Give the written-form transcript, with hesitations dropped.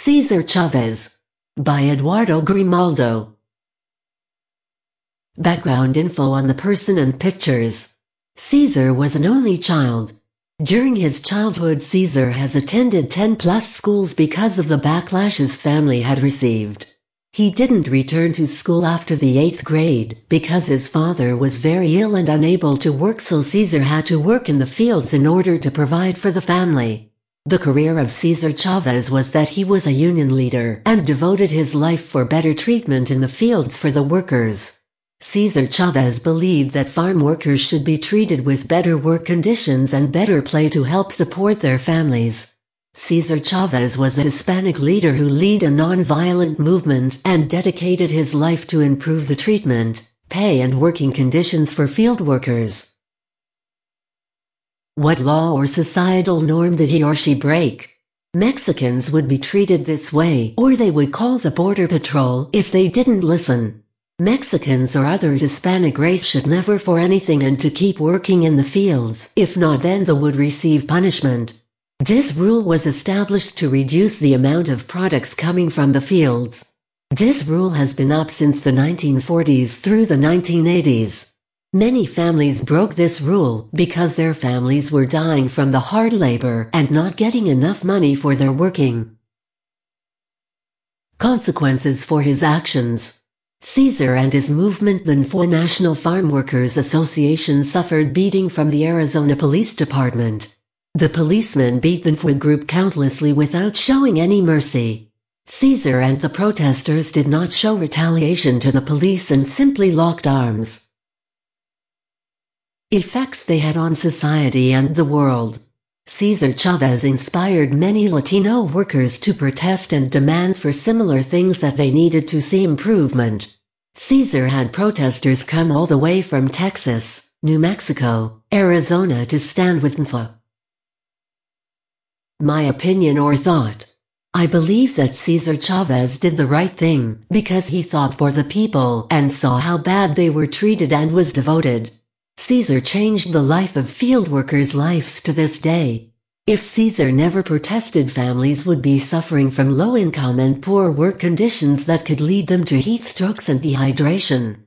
Cesar Chavez. By Eduardo Grimaldo. Background info on the person and pictures. Cesar was an only child. During his childhood, Cesar has attended 10+ schools because of the backlash his family had received. He didn't return to school after the 8th grade because his father was very ill and unable to work, so Cesar had to work in the fields in order to provide for the family. The career of Cesar Chavez was that he was a union leader and devoted his life for better treatment in the fields for the workers. Cesar Chavez believed that farm workers should be treated with better work conditions and better pay to help support their families. Cesar Chavez was a Hispanic leader who led a non-violent movement and dedicated his life to improve the treatment, pay and working conditions for field workers. What law or societal norm did he or she break? Mexicans would be treated this way, or they would call the border patrol if they didn't listen. Mexicans or other Hispanic race should never for anything and to keep working in the fields, if not then they would receive punishment. This rule was established to reduce the amount of products coming from the fields. This rule has been up since the 1940s through the 1980s. Many families broke this rule because their families were dying from the hard labor and not getting enough money for their working. Consequences for his actions. Cesar and his movement, the National Farm Workers Association, suffered beating from the Arizona Police Department. The policemen beat the NFA group countlessly without showing any mercy. Cesar and the protesters did not show retaliation to the police and simply locked arms. Effects they had on society and the world. Cesar Chavez inspired many Latino workers to protest and demand for similar things that they needed to see improvement. Cesar had protesters come all the way from Texas, New Mexico, Arizona to stand with NFA. My opinion or thought. I believe that Cesar Chavez did the right thing because he thought for the people and saw how bad they were treated and was devoted. Cesar changed the life of field workers' lives to this day. If Cesar never protested, families would be suffering from low income and poor work conditions that could lead them to heat strokes and dehydration.